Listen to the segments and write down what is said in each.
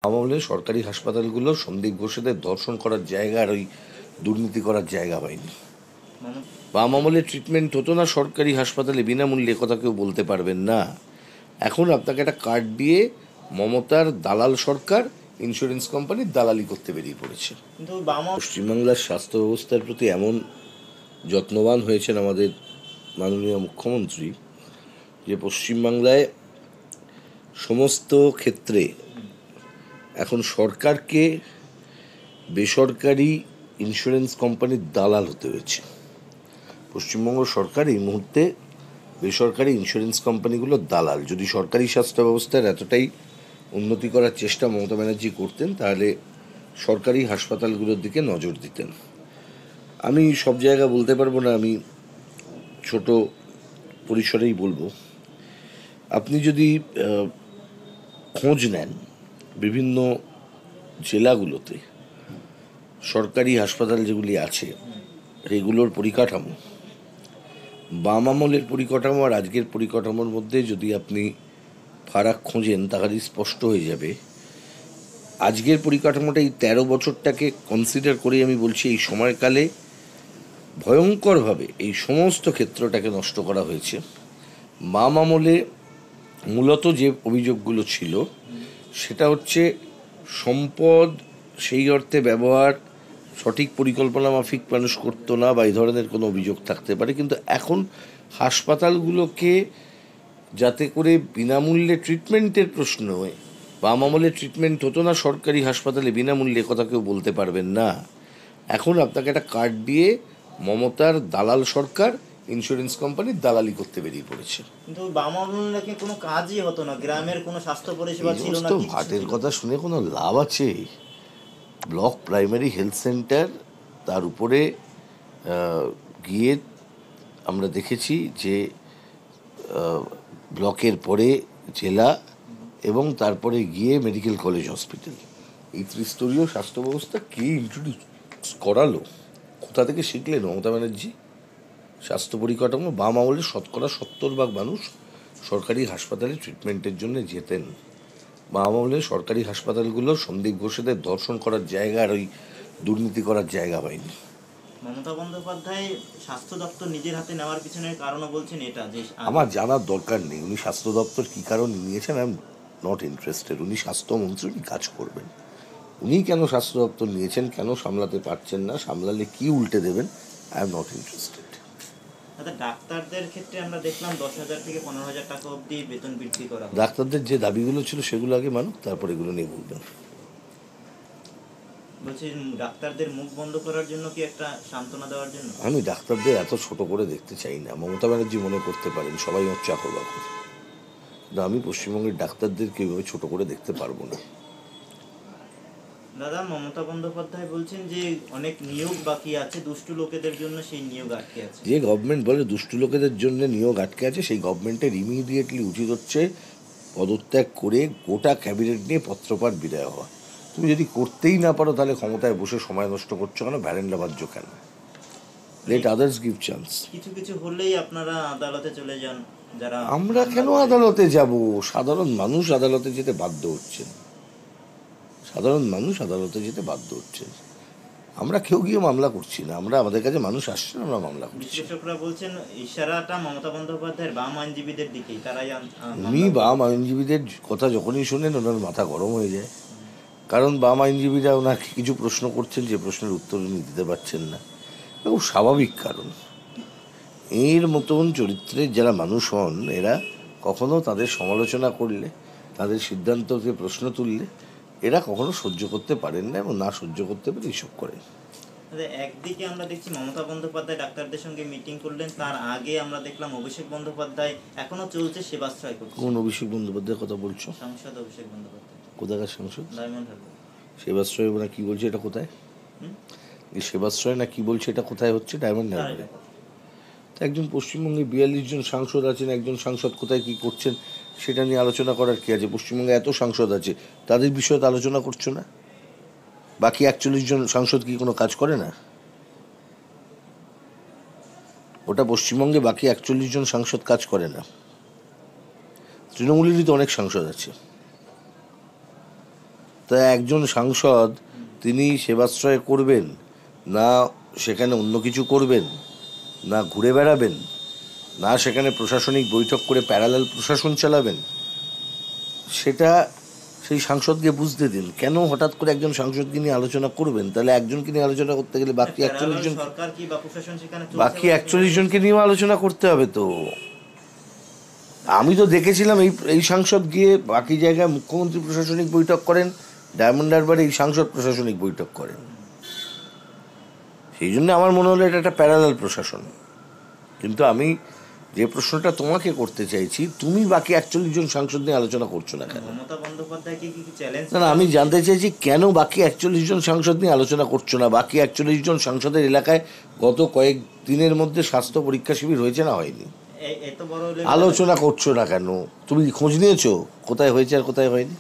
আমলে সরকারি হাসপাতালগুলো সন্দীপ ঘোষেদের ধর্ষণ করার জায়গা আর ওই দুর্নীতি করার জায়গা হয়নি। বাম আমলে ট্রিটমেন্ট হতো না সরকারি হাসপাতালে বিনামূল্যে, কথা কেউ বলতে পারবেন না। এখন আপনাকে একটা কার্ড দিয়ে মমতার দালাল সরকার ইন্স্যুরেন্স কোম্পানির দালালি করতে বেরিয়ে পড়েছে। কিন্তু পশ্চিমবাংলার স্বাস্থ্য ব্যবস্থার প্রতি এমন যত্নবান হয়েছেন আমাদের মাননীয় মুখ্যমন্ত্রী যে পশ্চিমবাংলায় সমস্ত ক্ষেত্রে এখন সরকারকে বেসরকারি ইন্স্যুরেন্স কোম্পানির দালাল হতে হয়েছে। পশ্চিমবঙ্গ সরকার এই মুহূর্তে বেসরকারি ইন্স্যুরেন্স কোম্পানিগুলোর দালাল। যদি সরকারি স্বাস্থ্য ব্যবস্থার এতটাই উন্নতি করার চেষ্টা মমতা ব্যানার্জি করতেন, তাহলে সরকারি হাসপাতালগুলোর দিকে নজর দিতেন। আমি সব জায়গা বলতে পারবো না, আমি ছোট পরিসরেই বলবো। আপনি যদি খোঁজ নেন বিভিন্ন জেলাগুলোতে সরকারি হাসপাতাল যেগুলি আছে এগুলোর পরিকাঠামো, বাম আমলের পরিকাঠামো আর আজকের পরিকাঠামোর মধ্যে যদি আপনি ফারাক খোঁজেন তাহলে স্পষ্ট হয়ে যাবে। আজকের পরিকাঠামোটা এই 13 বছরটাকে কনসিডার করে আমি বলছি, এই সময়কালে ভয়ঙ্করভাবে এই সমস্ত ক্ষেত্রটাকে নষ্ট করা হয়েছে। বাম আমলে মূলত যে অভিযোগগুলো ছিল সেটা হচ্ছে সম্পদ সেই অর্থে ব্যবহার সঠিক পরিকল্পনা মাফিক মানুষ করতো না, বা এই ধরনের কোনো অভিযোগ থাকতে পারে। কিন্তু এখন হাসপাতালগুলোকে যাতে করে বিনামূল্যে ট্রিটমেন্টের প্রশ্ন হয়, বাম আমলে ট্রিটমেন্ট হতো না সরকারি হাসপাতালে বিনামূল্যে, কথা কেউ বলতে পারবেন না। এখন আপনাকে একটা কার্ড দিয়ে মমতার দালাল সরকার ইন্স্যুরেন্স কোম্পানির দালালি করতে বেরিয়ে পড়েছে। কিন্তু বাম আমলে কি কোনো কাজই হতো না, গ্রামের কোনো স্বাস্থ্য পরিষেবা ছিল না, এই ভাটের কথা শুনে কোনো লাভ আছে? ব্লক প্রাইমারি হেলথ সেন্টার, তার উপরে গিয়ে আমরা দেখেছি যে ব্লকের পরে জেলা এবং তারপরে গিয়ে মেডিকেল কলেজ হসপিটাল, এই ত্রিস্তরীয় স্বাস্থ্য ব্যবস্থা কে ইন্ট্রোডিউস করালো? কোথা থেকে শিখলেন মমতা ব্যানার্জি? স্বাস্থ্য পরিকাঠামো বাম আমলে 70% মানুষ সরকারি হাসপাতালে ট্রিটমেন্টের জন্য যেতেন। বাম আমলে সরকারি হাসপাতালগুলো সন্দীপ ঘোষেদের ধর্ষণ করার জায়গা আর ওই দুর্নীতি করার জায়গা হয়নি। মমতা বন্দ্যোপাধ্যায় স্বাস্থ্য দপ্তর নিজের হাতে নেওয়ার পিছনের কারণও বলছেন এটা, যে আমার জানার দরকার নেই উনি স্বাস্থ্য দপ্তর কী কারণ নিয়েছেন, আই এম নট ইন্টারেস্টেড। উনি স্বাস্থ্যমন্ত্রী, উনি কাজ করবেন। উনি কেন স্বাস্থ্য দপ্তর নিয়েছেন, কেন সামলাতে পারছেন না, সামলালে কি উল্টে দেবেন, আই এম নট ইন্টারেস্টেড। ডাক্তারদের ক্ষেত্রে আমরা দেখলাম 10,000 থেকে 15,000 টাকা অবধি বেতন বৃদ্ধি করা। ডাক্তারদের যে দাবিগুলো ছিল সেগুলো আগে মানুক, তারপর এগুলো নিয়ে বলবেন। বলছি ডাক্তারদের মুখ বন্ধ করার জন্য কি একটা সান্ত্বনা দেওয়ার জন্য? আমি ডাক্তারদের এত ছোট করে দেখতে চাই না। মমতা ব্যানার্জি মনে করতে পারেন সবাই ওর চাকর বাকর, কিন্তু আমি পশ্চিমবঙ্গের ডাক্তারদেরকে এইভাবে ছোট করে দেখতে পারবো না। দাদা, মমতা বন্দ্যোপাধ্যায় বলছেন যে অনেক নিয়োগ বাকি আছে, দুষ্টু লোকেদের জন্য সেই নিয়োগ আটকে আছে। যে গভর্নমেন্ট বলে দুষ্টু লোকেদের জন্য নিয়োগ আটকে আছে, সেই গভর্নমেন্টের ইমিডিয়েটলি উচিত হচ্ছে পদত্যাগ করে গোটা ক্যাবিনেট নিয়ে পত্রপাঠ বিদায় হওয়া। তুমি যদি করতেই না পারো তাহলে ক্ষমতায় বসে সময় নষ্ট করছো কেন, ভ্যারেন্ডা বাজ্য কেন? Let others give chance. কিছু কিছু হলেই আপনারা আদালতে চলে যান। যারা আমরা কেন আদালতে যাব? সাধারণ মানুষ আদালতে যেতে বাধ্য হচ্ছেন, সাধারণ মানুষ আদালতে যেতে বাধ্য হচ্ছে। আমরা কেউ গিয়ে মামলা করছি না, আমরা আমাদের কাছে মানুষ আসছে, আমরা মামলা করছি। বিশ্লেষকরা বলছেন ইশারাটা মমতা বন্দ্যোপাধ্যায়ের বাম আইনজীবীদের দিকেই, তারাই উনি বাম আইনজীবীদের কথা যখনই শোনেন ওনার মাথা গরম হয়ে যায়, কারণ বাম আইনজীবীরা ওনাকে কিছু প্রশ্ন করছেন যে প্রশ্নের উত্তর উনি দিতে পারছেন না। খুব স্বাভাবিক কারণ, এর মতন চরিত্রের যারা মানুষ হন এরা কখনো তাদের সমালোচনা করলে, তাদের সিদ্ধান্তকে প্রশ্ন তুললে এরা কখনো সহ্য করতে পারেন না, এবং না সহ্য করতে পারে এইসব করেন। একদিকে আমরা দেখছি মমতা বন্দ্যোপাধ্যায় ডাক্তারদের সঙ্গে মিটিং করলেন, তার আগে আমরা দেখলাম অভিষেক বন্দ্যোপাধ্যায় এখনো চলছে সেবাশ্রয় করছে। কোন অভিষেক বন্দ্যোপাধ্যায়ের কথা বলছো? সাংসদ অভিষেক বন্দ্যোপাধ্যায়। কোথাকার সাংসদ? ডায়মন্ড হারবার। সেবাশ্রয় না কি বলছে, এটা কোথায়? এই সেবাশ্রয় না কি বলছে, এটা কোথায় হচ্ছে? ডায়মন্ড হারবারে। তা একজন পশ্চিমবঙ্গে 42 জন সাংসদ আছেন, একজন সাংসদ কোথায় কি করছেন সেটা নিয়ে আলোচনা করার কি আছে? পশ্চিমবঙ্গে এত সাংসদ আছে, তাদের বিষয়ে তো আলোচনা করছো না। বাকি 41 জন সাংসদ কি কোনো কাজ করে না? ওটা পশ্চিমবঙ্গে বাকি 41 জন সাংসদ কাজ করে না। তৃণমূলেরই তো অনেক সাংসদ আছে। তা একজন সাংসদ তিনি সেবাশ্রয় করবেন, না সেখানে অন্য কিছু করবেন, না ঘুরে বেড়াবেন, না সেখানে প্রশাসনিক বৈঠক করে প্যারালাল প্রশাসন চালাবেন, সেটা সেই সাংসদকে বুঝতে দিন। কেন হঠাৎ করে একজন সাংসদকে নিয়ে আলোচনা করবেন? তাহলে একজনকে নিয়ে আলোচনা করতে গেলে বাকি 41 জন, সরকার কি বা প্রশাসন সেখানে বাকি 41 জনকে নিয়েও আলোচনা করতে হবে তো। আমি তো দেখেছিলাম এই সাংসদ গিয়ে বাকি জায়গায় মুখ্যমন্ত্রী প্রশাসনিক বৈঠক করেন, ডায়মন্ড হারবারে এই সাংসদ প্রশাসনিক বৈঠক করেন। সেই জন্য আমার মনে হলো এটা একটা প্যারালাল প্রশাসন। কিন্তু আমি যে প্রশ্নটা তোমাকে করতে চাইছি, তুমি বাকি 41 জন সাংসদ নিয়ে আলোচনা করছো না কেন? মমতা বন্দ্যোপাধ্যায়কে কি চ্যালেঞ্জ? না, আমি জানতে চাইছি কেন বাকি 41 জন সাংসদ নিয়ে আলোচনা করছো না? বাকি 41 জন সাংসদের এলাকায় গত কয়েক দিনের মধ্যে স্বাস্থ্য পরীক্ষা শিবির হয়েছে না হয়নি? এত বড় আলোচনা করছো না কেন? তুমি খোঁজ নিয়েছো কোথায় হয়েছে আর কোথায় হয়নি?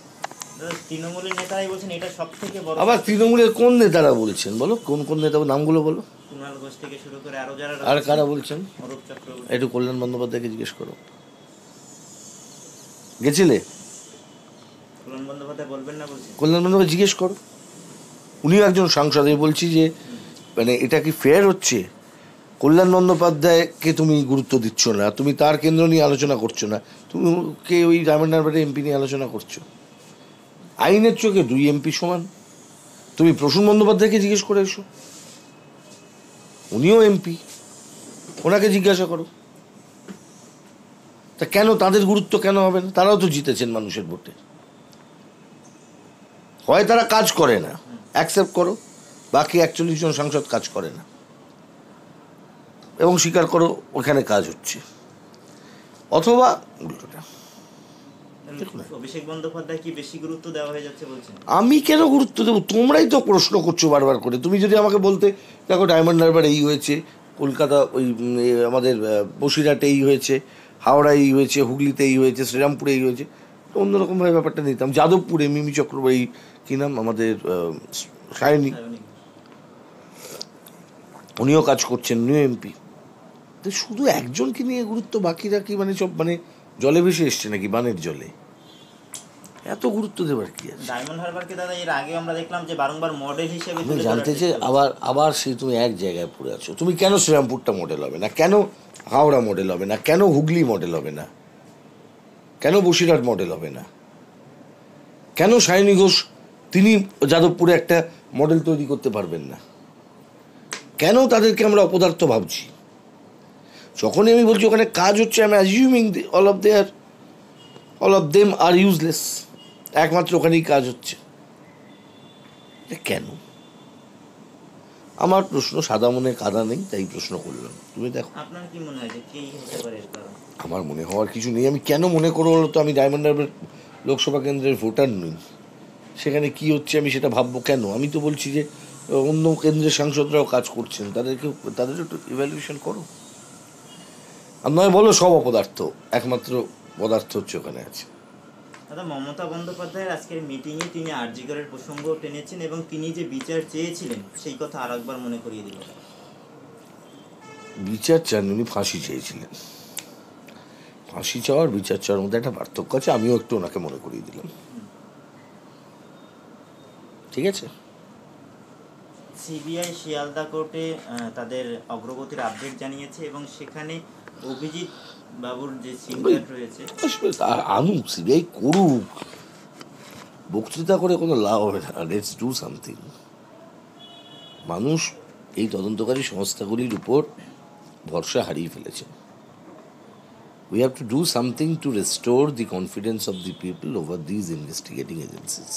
তৃণমূলের নেতারাই বলছেন এটা সবথেকে বড়। আবার তৃণমূলের কোন নেতারা বলছেন বলো? কোন কোন নেতা, নামগুলো বলো। কুণাল ঘোষ থেকে শুরু করে আরো যারা, আর কারা বলছেন? অরূপ চক্রবর্তী। একটু কল্যাণ বন্দ্যোপাধ্যায়কে জিজ্ঞেস করো, গেছিলে? কল্যাণ বন্দ্যোপাধ্যায় বলবেন না বলছেন? কল্যাণ বন্দ্যোপাধ্যায় জিজ্ঞেস করো, উনিও একজন সাংসদ। আমি বলছি যে মানে এটা কি ফেয়ার হচ্ছে? কল্যাণ বন্দ্যোপাধ্যায়কে তুমি গুরুত্ব দিচ্ছ না, তুমি তার কেন্দ্র নিয়ে আলোচনা করছো না, তুমি কে ওই ডায়মন্ড হারবারের এমপি নিয়ে আলোচনা করছো। আইনের চোখে 2 এমপি সমান। তুমি প্রসূন বন্দ্যোপাধ্যায়কে জিজ্ঞেস করে এসো, উনিও এমপি, ওনাকে জিজ্ঞাসা করো। তা কেন তাদের গুরুত্ব কেন হবে না? তারাও তো জিতেছেন মানুষের ভোটে। হয় তারা কাজ করে না, অ্যাকসেপ্ট করো, বাকি 41 জন সাংসদ কাজ করে না এবং স্বীকার করো ওখানে কাজ হচ্ছে, অথবা উল্টোটা। অভিষেক বন্দ্যোপাধ্যায় কি বেশি গুরুত্ব দেওয়া হয়ে যাচ্ছে বলছেন? আমি কেন গুরুত্ব দেবো? তোমরাই তো প্রশ্ন করছো বারবার করে। তুমি যদি আমাকে বলতে দেখো ডায়মন্ড হারবার এই হয়েছে, কলকাতা ওই আমাদের বসিরহাটে এই হয়েছে, হাওড়া এই হয়েছে, হুগলিতে এই হয়েছে, শ্রীরামপুরে এই হয়েছে, অন্যরকমভাবে ব্যাপারটা নিতাম। যাদবপুরে মিমি চক্রবর্তী, কী নাম আমাদের, সায়নী, উনিও কাজ করছেন, উনিও এমপি। তো শুধু একজনকে নিয়ে গুরুত্ব, বাকিরা কি মানে সব মানে জলে ভেসে এসছে নাকি বানের জলে? এত গুরুত্ব দেবার কি আছে? ডায়মন্ড হারবারকে দাদা এর আগে আমরা দেখলাম যে বারংবার মডেল হিসেবে আমি জানতে চাই, আবার সেই তুমি এক জায়গায় পড়ে আছো। তুমি কেন শ্রীরামপুরটা মডেল হবে না? কেন হাওড়া মডেল হবে না? কেন হুগলি মডেল হবে না? কেন বসিরহাট মডেল হবে না? কেন সায়নী ঘোষ তিনি যাদবপুরে একটা মডেল তৈরি করতে পারবেন না? কেন তাদেরকে আমরা অপদার্থ ভাবছি? যখনই আমি বলছি ওখানে কাজ হচ্ছে, আমি assuming all of them are useless, একমাত্র ওখানেই কাজ হচ্ছে। কেন? আমার প্রশ্ন, সাদা মনে কাদা নেই, তাই প্রশ্ন করলাম। তুমি দেখো, আপনার কি মনে হয় যে কি হতে পারে এর কারণ? আমার মনে হওয়ার কিছু নেই। আমি কেন মনে করবো বলো তো? আমি ডায়মন্ড হারবার লোকসভা কেন্দ্রের ভোটার নই। সেখানে কি হচ্ছে আমি সেটা ভাববো কেন? আমি তো বলছি যে অন্য কেন্দ্রের সাংসদরাও কাজ করছেন, তাদের একটু ইভ্যালুয়েশন করো। আর নয় বলো সব অপদার্থ, একমাত্র পদার্থ হচ্ছে ওখানে আছে। দাদা, মমতা বন্দ্যোপাধ্যায়ের আজকের মিটিংয়ে তিনি আরজিকরের প্রসঙ্গ টেনেছেন এবং তিনি যে বিচার চেয়েছিলেন সেই কথা আর একবার মনে করিয়ে দিলেন। বিচার চান, উনি ফাঁসি চেয়েছিলেন। ফাঁসি চাওয়ার বিচার চাওয়ার মধ্যে একটা পার্থক্য আছে, আমিও একটু ওনাকে মনে করিয়ে দিলাম। ঠিক আছে। সিবিআই শিয়ালদা কোর্টে তাদের অগ্রগতির আপডেট জানিয়েছে এবং সেখানে অভিজিৎ বাবুর যে সিনিয়র রয়েছে, আনুক, সিবিআই করুক, বক্তৃতা করে কোনো লাভ হবে না। Let's do something. মানুষ এই তদন্তকারী সংস্থাগুলির উপর ভরসা হারিয়ে ফেলেছে। We have to do something to restore the confidence of the people over these investigating agencies.